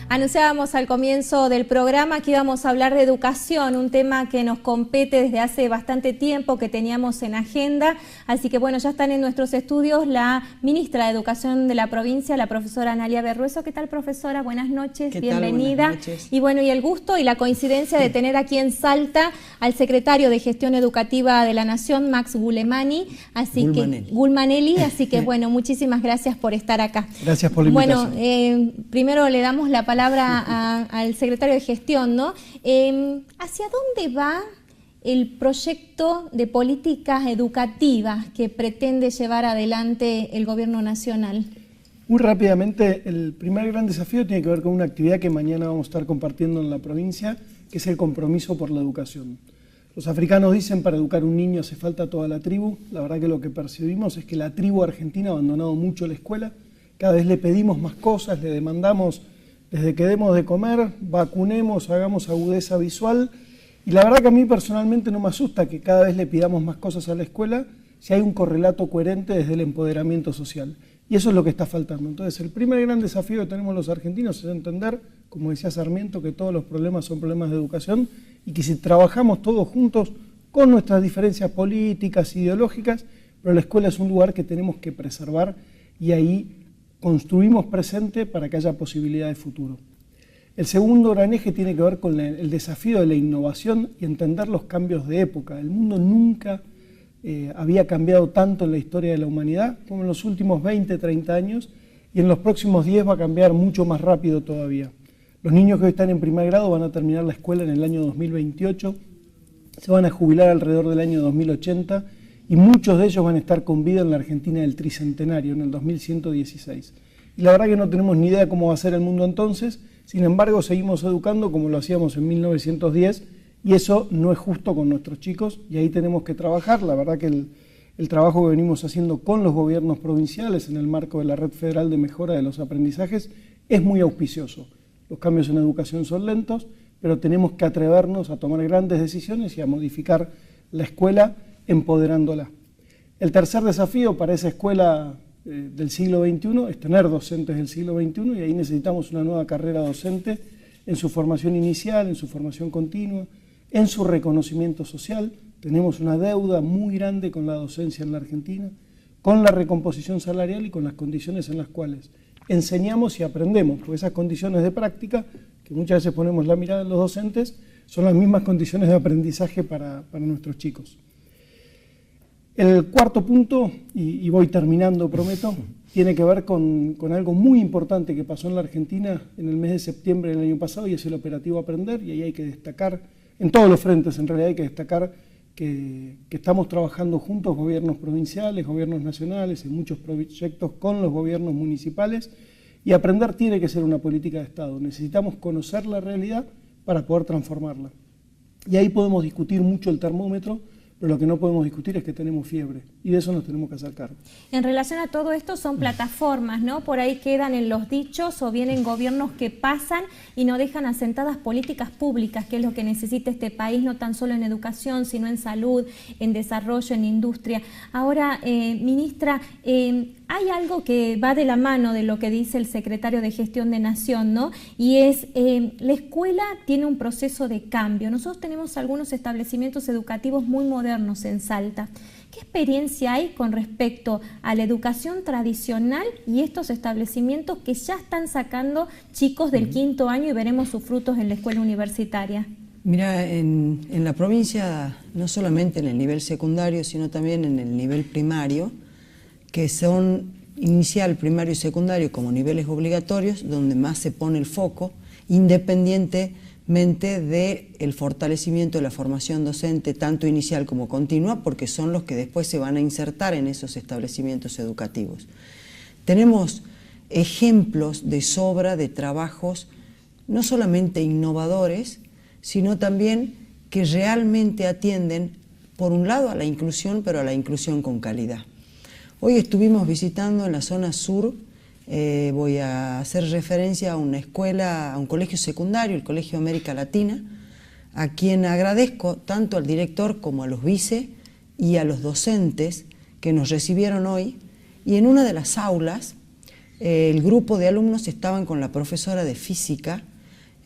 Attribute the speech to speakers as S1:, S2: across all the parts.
S1: Anunciábamos al comienzo del programa que íbamos a hablar de educación, un tema que nos compete desde hace bastante tiempo, que teníamos en agenda. Así que bueno, ya están en nuestros estudios la ministra de Educación de la provincia, la profesora Analia Berrueso. ¿Qué tal, profesora? Buenas noches, bienvenida.
S2: Buenas noches.
S1: Y bueno, y el gusto y la coincidencia de tener aquí en Salta al secretario de Gestión Educativa de la Nación, Max Gulmanelli. Gulmanelli, así que bueno, muchísimas gracias por estar acá.
S2: Gracias por la invitación.
S1: Bueno, primero le damos la palabra al secretario de Gestión, ¿no? ¿Hacia dónde va el proyecto de políticas educativas que pretende llevar adelante el Gobierno Nacional?
S2: Muy rápidamente, el primer gran desafío tiene que ver con una actividad que mañana vamos a estar compartiendo en la provincia, que es el compromiso por la educación. Los africanos dicen, para educar a un niño hace falta toda la tribu. La verdad que lo que percibimos es que la tribu argentina ha abandonado mucho la escuela. Cada vez le pedimos más cosas, le demandamos desde que demos de comer, vacunemos, hagamos agudeza visual. Y la verdad que a mí personalmente no me asusta que cada vez le pidamos más cosas a la escuela si hay un correlato coherente desde el empoderamiento social. Y eso es lo que está faltando. Entonces, el primer gran desafío que tenemos los argentinos es entender, como decía Sarmiento, que todos los problemas son problemas de educación y que si trabajamos todos juntos con nuestras diferencias políticas, ideológicas, pero la escuela es un lugar que tenemos que preservar y ahí construimos presente para que haya posibilidad de futuro. El segundo gran eje tiene que ver con el desafío de la innovación y entender los cambios de época. El mundo nunca había cambiado tanto en la historia de la humanidad como en los últimos 20, 30 años, y en los próximos 10 va a cambiar mucho más rápido todavía. Los niños que hoy están en primer grado van a terminar la escuela en el año 2028, se van a jubilar alrededor del año 2080, y muchos de ellos van a estar con vida en la Argentina del Tricentenario, en el 2116. Y la verdad que no tenemos ni idea cómo va a ser el mundo entonces, sin embargo seguimos educando como lo hacíamos en 1910, y eso no es justo con nuestros chicos, y ahí tenemos que trabajar. La verdad que el trabajo que venimos haciendo con los gobiernos provinciales en el marco de la Red Federal de Mejora de los Aprendizajes es muy auspicioso. Los cambios en educación son lentos, pero tenemos que atrevernos a tomar grandes decisiones y a modificar la escuela empoderándola. El tercer desafío para esa escuela del siglo XXI es tener docentes del siglo XXI, y ahí necesitamos una nueva carrera docente en su formación inicial, en su formación continua, en su reconocimiento social. Tenemos una deuda muy grande con la docencia en la Argentina, con la recomposición salarial y con las condiciones en las cuales enseñamos y aprendemos, porque esas condiciones de práctica, que muchas veces ponemos la mirada en los docentes, son las mismas condiciones de aprendizaje para nuestros chicos. El cuarto punto, y voy terminando, prometo, tiene que ver con algo muy importante que pasó en la Argentina en el mes de septiembre del año pasado, y es el operativo Aprender, y ahí hay que destacar, en todos los frentes en realidad hay que destacar que estamos trabajando juntos, gobiernos provinciales, gobiernos nacionales, en muchos proyectos con los gobiernos municipales, y Aprender tiene que ser una política de Estado. Necesitamos conocer la realidad para poder transformarla. Y ahí podemos discutir mucho el termómetro, pero lo que no podemos discutir es que tenemos fiebre, y de eso nos tenemos que hacer cargo.
S1: En relación a todo esto son plataformas, ¿no? Por ahí quedan en los dichos o vienen gobiernos que pasan y no dejan asentadas políticas públicas, que es lo que necesita este país, no tan solo en educación, sino en salud, en desarrollo, en industria. Ahora, ministra, hay algo que va de la mano de lo que dice el secretario de Gestión de Nación, ¿no? Y es, la escuela tiene un proceso de cambio. Nosotros tenemos algunos establecimientos educativos muy modernos en Salta. ¿Qué experiencia hay con respecto a la educación tradicional y estos establecimientos que ya están sacando chicos del quinto año y veremos sus frutos en la escuela universitaria?
S3: Mira, en la provincia, no solamente en el nivel secundario, sino también en el nivel primario, que son inicial, primario y secundario como niveles obligatorios, donde más se pone el foco, independientemente del fortalecimiento de la formación docente, tanto inicial como continua, porque son los que después se van a insertar en esos establecimientos educativos. Tenemos ejemplos de sobra de trabajos, no solamente innovadores, sino también que realmente atienden, por un lado, a la inclusión, pero a la inclusión con calidad. Hoy estuvimos visitando en la zona sur, voy a hacer referencia a una escuela, a un colegio secundario, el Colegio América Latina, a quien agradezco tanto al director como a los vice y a los docentes que nos recibieron hoy, y en una de las aulas el grupo de alumnos estaban con la profesora de física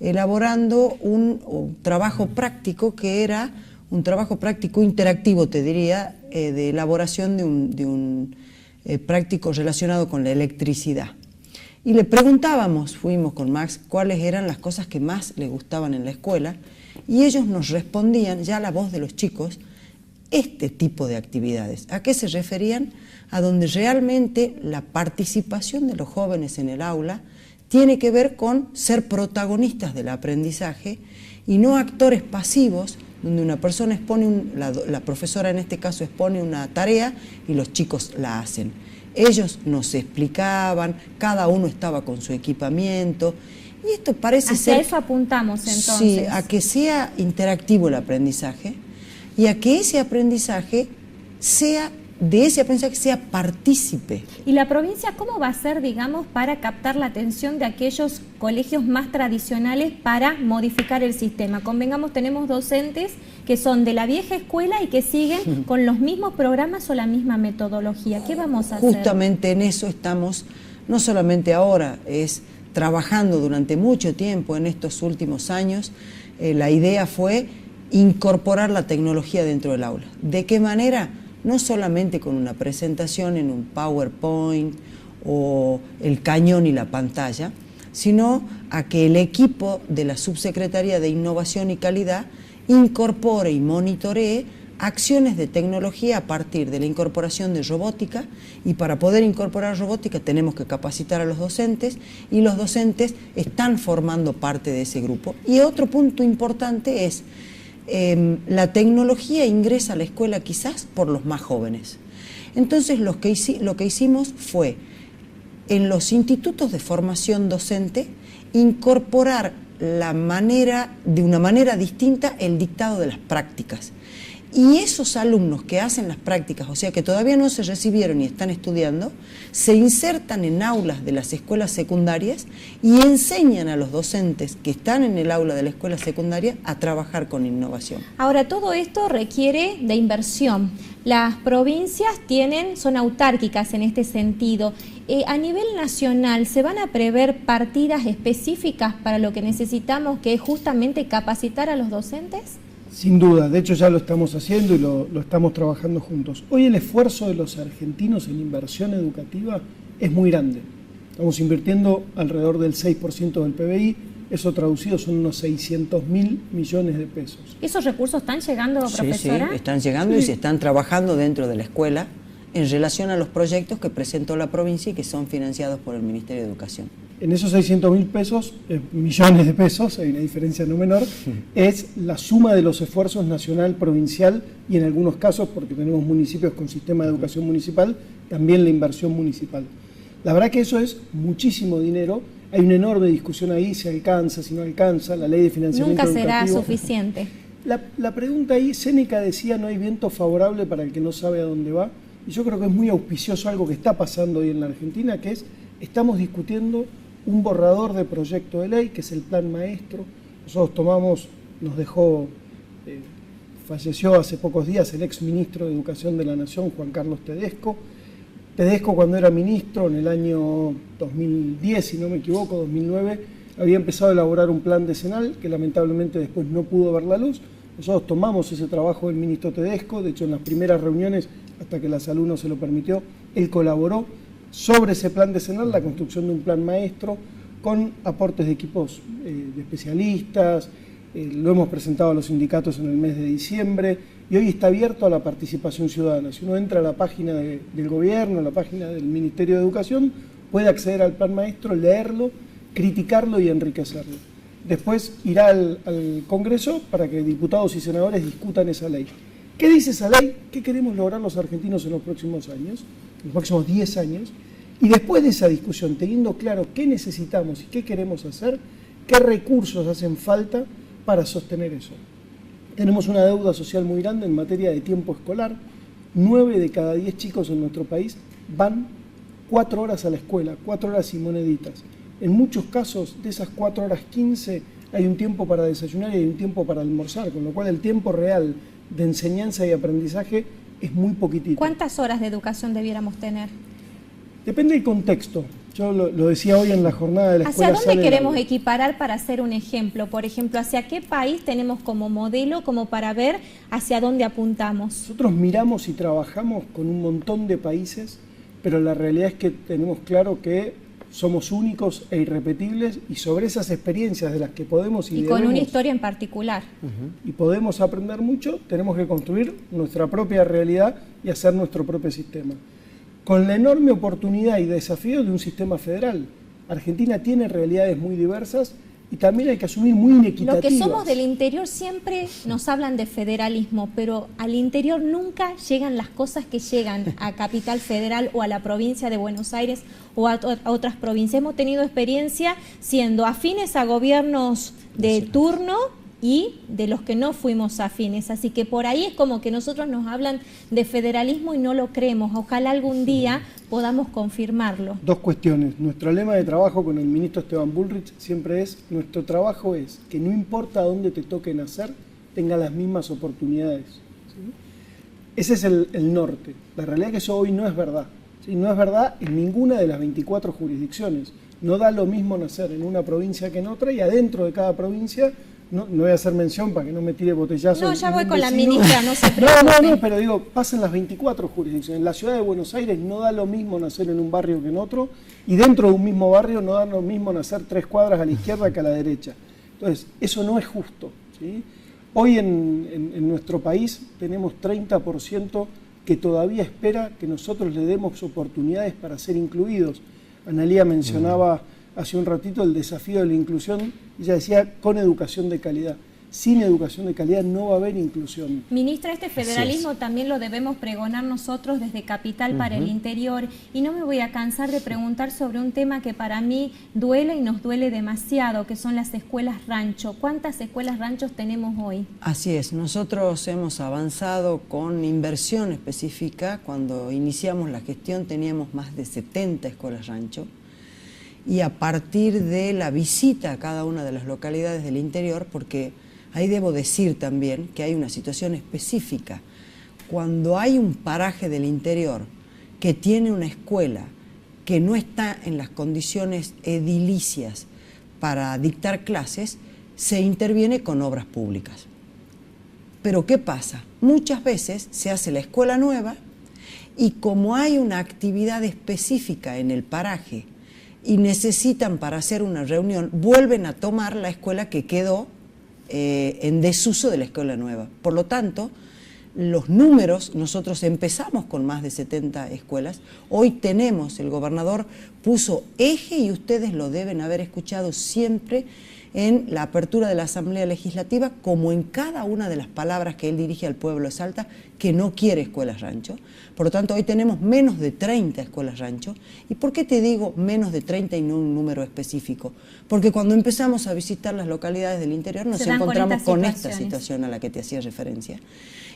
S3: elaborando un trabajo práctico que era un trabajo práctico interactivo, te diría, de elaboración de un práctico relacionado con la electricidad. Y le preguntábamos, fuimos con Max, cuáles eran las cosas que más le gustaban en la escuela, y ellos nos respondían, ya a la voz de los chicos, este tipo de actividades. ¿A qué se referían? A donde realmente la participación de los jóvenes en el aula tiene que ver con ser protagonistas del aprendizaje y no actores pasivos, donde una persona expone, la profesora en este caso expone una tarea y los chicos la hacen. Ellos nos explicaban, cada uno estaba con su equipamiento, y esto parece ser...
S1: Hacia eso apuntamos entonces.
S3: Sí, a que sea interactivo el aprendizaje y a que ese aprendizaje sea partícipe.
S1: ¿Y la provincia cómo va a ser, digamos, para captar la atención de aquellos colegios más tradicionales para modificar el sistema? Convengamos, tenemos docentes que son de la vieja escuela y que siguen con los mismos programas o la misma metodología. ¿Qué vamos a hacer?
S3: Justamente en eso estamos, no solamente ahora, es trabajando durante mucho tiempo en estos últimos años. La idea fue incorporar la tecnología dentro del aula. ¿De qué manera? No solamente con una presentación en un PowerPoint o el cañón y la pantalla, sino a que el equipo de la Subsecretaría de Innovación y Calidad incorpore y monitoree acciones de tecnología a partir de la incorporación de robótica, y para poder incorporar robótica tenemos que capacitar a los docentes, y los docentes están formando parte de ese grupo. Y otro punto importante es la tecnología ingresa a la escuela quizás por los más jóvenes. Entonces lo que hicimos fue, en los institutos de formación docente, incorporar de una manera distinta el dictado de las prácticas. Y esos alumnos que hacen las prácticas, o sea que todavía no se recibieron y están estudiando, se insertan en aulas de las escuelas secundarias y enseñan a los docentes que están en el aula de la escuela secundaria a trabajar con innovación.
S1: Ahora, todo esto requiere de inversión. Las provincias son autárquicas en este sentido. A nivel nacional, ¿se van a prever partidas específicas para lo que necesitamos, que es justamente capacitar a los docentes?
S2: Sin duda, de hecho ya lo estamos haciendo y lo estamos trabajando juntos. Hoy el esfuerzo de los argentinos en inversión educativa es muy grande. Estamos invirtiendo alrededor del 6% del PBI, eso traducido son unos 600.000 millones de pesos.
S1: ¿Esos recursos están llegando, profesora?
S3: Sí, están llegando y se están trabajando dentro de la escuela en relación a los proyectos que presentó la provincia y que son financiados por el Ministerio de Educación.
S2: En esos 600.000 pesos, millones de pesos, hay una diferencia no menor, es la suma de los esfuerzos nacional, provincial y en algunos casos, porque tenemos municipios con sistema de educación municipal, también la inversión municipal. La verdad que eso es muchísimo dinero, hay una enorme discusión ahí, si alcanza, si no alcanza, la ley de financiamiento
S1: educativo. Nunca será suficiente.
S2: La pregunta ahí, Séneca decía, no hay viento favorable para el que no sabe a dónde va, y yo creo que es muy auspicioso algo que está pasando hoy en la Argentina, que es, estamos discutiendo un borrador de proyecto de ley, que es el Plan Maestro. Nosotros falleció hace pocos días el ex ministro de Educación de la Nación, Juan Carlos Tedesco. Tedesco, cuando era ministro, en el año 2010, si no me equivoco, 2009, había empezado a elaborar un plan decenal que lamentablemente después no pudo ver la luz. Nosotros tomamos ese trabajo del ministro Tedesco, de hecho en las primeras reuniones, hasta que la salud no se lo permitió, él colaboró sobre ese plan decenal, la construcción de un plan maestro con aportes de equipos de especialistas, lo hemos presentado a los sindicatos en el mes de diciembre y hoy está abierto a la participación ciudadana. Si uno entra a la página del gobierno, a la página del Ministerio de Educación, puede acceder al plan maestro, leerlo, criticarlo y enriquecerlo. Después irá al Congreso para que diputados y senadores discutan esa ley. ¿Qué dice esa ley? ¿Qué queremos lograr los argentinos en los próximos años? En los próximos 10 años, y después de esa discusión, teniendo claro qué necesitamos y qué queremos hacer, qué recursos hacen falta para sostener eso. Tenemos una deuda social muy grande en materia de tiempo escolar. 9 de cada 10 chicos en nuestro país van 4 horas a la escuela, 4 horas y moneditas. En muchos casos, de esas 4 horas 15, hay un tiempo para desayunar y hay un tiempo para almorzar, con lo cual el tiempo real de enseñanza y aprendizaje es muy poquitito.
S1: ¿Cuántas horas de educación debiéramos tener?
S2: Depende del contexto. Yo lo decía hoy en la jornada de la escuela.
S1: ¿Hacia dónde queremos equiparar para hacer un ejemplo? Por ejemplo, ¿hacia qué país tenemos como modelo como para ver hacia dónde apuntamos?
S2: Nosotros miramos y trabajamos con un montón de países, pero la realidad es que tenemos claro que somos únicos e irrepetibles, y sobre esas experiencias de las que podemos
S1: y con una historia en particular.
S2: Y podemos aprender mucho, tenemos que construir nuestra propia realidad y hacer nuestro propio sistema. Con la enorme oportunidad y desafío de un sistema federal. Argentina tiene realidades muy diversas y también hay que asumir muy inequitativas.
S1: Los que somos del interior siempre nos hablan de federalismo, pero al interior nunca llegan las cosas que llegan a Capital Federal o a la provincia de Buenos Aires o a otras provincias. Hemos tenido experiencia siendo afines a gobiernos de turno y de los que no fuimos afines, así que por ahí es como que nosotros nos hablan de federalismo y no lo creemos. Ojalá algún día podamos confirmarlo.
S2: Dos cuestiones. Nuestro lema de trabajo con el ministro Esteban Bullrich siempre es: nuestro trabajo es que no importa dónde te toque nacer, tenga las mismas oportunidades. ¿Sí? Ese es el norte. La realidad es que eso hoy no es verdad. ¿Sí? No es verdad en ninguna de las 24 jurisdicciones. No da lo mismo nacer en una provincia que en otra, y adentro de cada provincia, no voy a hacer mención para que no me tire botellazo.
S1: No, ya voy con la ministra, no se preocupe.
S2: No, pero digo, pasan las 24 jurisdicciones. En la ciudad de Buenos Aires no da lo mismo nacer en un barrio que en otro, y dentro de un mismo barrio no da lo mismo nacer 3 cuadras a la izquierda que a la derecha. Entonces, eso no es justo, ¿sí? Hoy en nuestro país tenemos 30% que todavía espera que nosotros le demos oportunidades para ser incluidos. Analía mencionaba hace un ratito el desafío de la inclusión. Ella decía, con educación de calidad. Sin educación de calidad no va a haber inclusión.
S1: Ministra, este federalismo también lo debemos pregonar nosotros desde Capital para el interior, y no me voy a cansar de preguntar sobre un tema que para mí duele y nos duele demasiado, que son las escuelas rancho. ¿Cuántas escuelas ranchos tenemos hoy?
S3: Así es, nosotros hemos avanzado con inversión específica. Cuando iniciamos la gestión teníamos más de 70 escuelas rancho. Y a partir de la visita a cada una de las localidades del interior, porque ahí debo decir también que hay una situación específica. Cuando hay un paraje del interior que tiene una escuela que no está en las condiciones edilicias para dictar clases, se interviene con obras públicas. Pero ¿qué pasa? Muchas veces se hace la escuela nueva, y como hay una actividad específica en el paraje y necesitan para hacer una reunión, vuelven a tomar la escuela que quedó en desuso de la escuela nueva. Por lo tanto, los números, nosotros empezamos con más de 70 escuelas, hoy tenemos, el gobernador puso eje, y ustedes lo deben haber escuchado siempre en la apertura de la Asamblea Legislativa, como en cada una de las palabras que él dirige al pueblo de Salta, que no quiere escuelas rancho. Por lo tanto, hoy tenemos menos de 30 escuelas rancho. ¿Y por qué te digo menos de 30 y no un número específico? Porque cuando empezamos a visitar las localidades del interior nos encontramos con esta situación a la que te hacía referencia.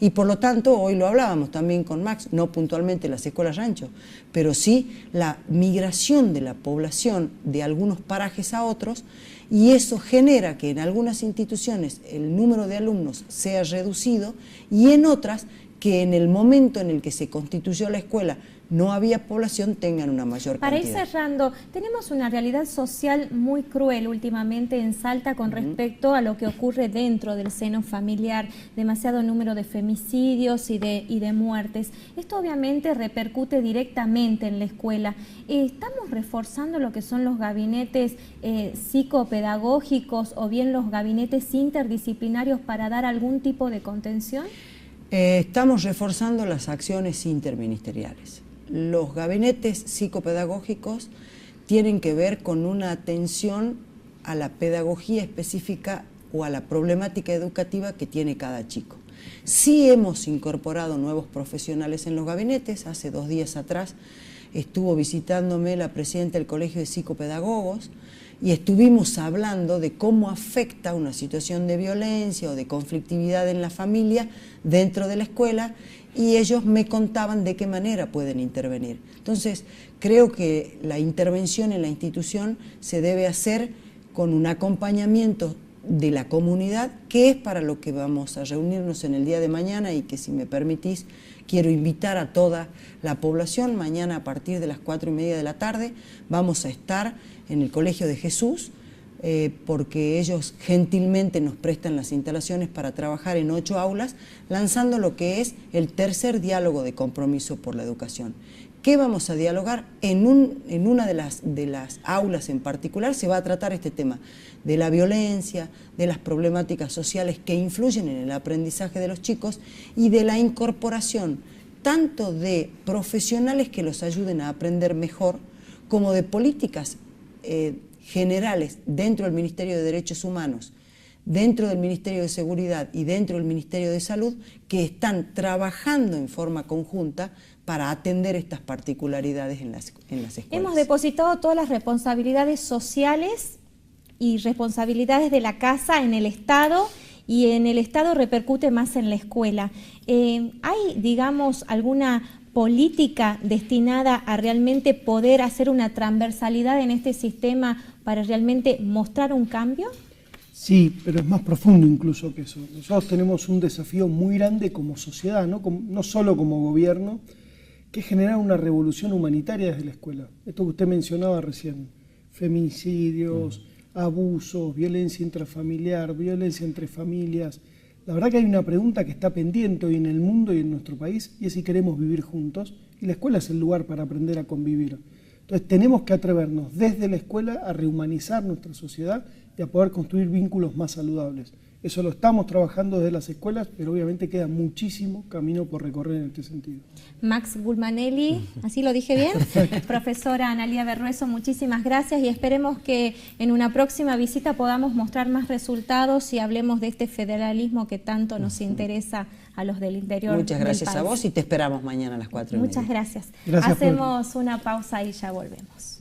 S3: Y por lo tanto, hoy lo hablábamos también con Max, no puntualmente las escuelas rancho, pero sí la migración de la población de algunos parajes a otros, y eso genera que en algunas instituciones el número de alumnos sea reducido, y en otras que en el momento en el que se constituyó la escuela no había población, tengan una mayor cantidad.
S1: Para ir cerrando, tenemos una realidad social muy cruel últimamente en Salta con respecto a lo que ocurre dentro del seno familiar, demasiado número de femicidios y de muertes. Esto obviamente repercute directamente en la escuela. ¿Estamos reforzando lo que son los gabinetes psicopedagógicos o bien los gabinetes interdisciplinarios para dar algún tipo de contención?
S3: Estamos reforzando las acciones interministeriales. Los gabinetes psicopedagógicos tienen que ver con una atención a la pedagogía específica o a la problemática educativa que tiene cada chico. Sí hemos incorporado nuevos profesionales en los gabinetes. Hace 2 días atrás estuvo visitándome la presidenta del Colegio de Psicopedagogos y estuvimos hablando de cómo afecta una situación de violencia o de conflictividad en la familia dentro de la escuela, y ellos me contaban de qué manera pueden intervenir. Entonces, creo que la intervención en la institución se debe hacer con un acompañamiento de la comunidad, que es para lo que vamos a reunirnos en el día de mañana y que, si me permitís, quiero invitar a toda la población. Mañana a partir de las 4:30 de la tarde vamos a estar en el Colegio de Jesús, porque ellos gentilmente nos prestan las instalaciones para trabajar en 8 aulas, lanzando lo que es el tercer diálogo de compromiso por la educación. ¿Qué vamos a dialogar? En una de las aulas en particular se va a tratar este tema de la violencia, de las problemáticas sociales que influyen en el aprendizaje de los chicos y de la incorporación tanto de profesionales que los ayuden a aprender mejor, como de políticas generales dentro del Ministerio de Derechos Humanos, dentro del Ministerio de Seguridad y dentro del Ministerio de Salud, que están trabajando en forma conjunta para atender estas particularidades en las escuelas.
S1: Hemos depositado todas las responsabilidades sociales y responsabilidades de la casa en el Estado, y en el Estado repercute más en la escuela. ¿Hay, digamos, alguna política destinada a realmente poder hacer una transversalidad en este sistema para realmente mostrar un cambio?
S2: Sí, pero es más profundo incluso que eso. Nosotros tenemos un desafío muy grande como sociedad, no solo como gobierno, que es generar una revolución humanitaria desde la escuela. Esto que usted mencionaba recién, feminicidios, abusos, violencia intrafamiliar, violencia entre familias. La verdad que hay una pregunta que está pendiente hoy en el mundo y en nuestro país, y es si queremos vivir juntos, y la escuela es el lugar para aprender a convivir. Entonces tenemos que atrevernos desde la escuela a rehumanizar nuestra sociedad y a poder construir vínculos más saludables. Eso lo estamos trabajando desde las escuelas, pero obviamente queda muchísimo camino por recorrer en este sentido.
S1: Max Gulmanelli, ¿así lo dije bien? Profesora Analía Berrueso, muchísimas gracias, y esperemos que en una próxima visita podamos mostrar más resultados y hablemos de este federalismo que tanto nos interesa a los del interior.
S3: Muchas gracias a vos, y te esperamos mañana a las 4:30.
S1: Muchas gracias.
S2: Gracias.
S1: Hacemos una pausa y ya volvemos.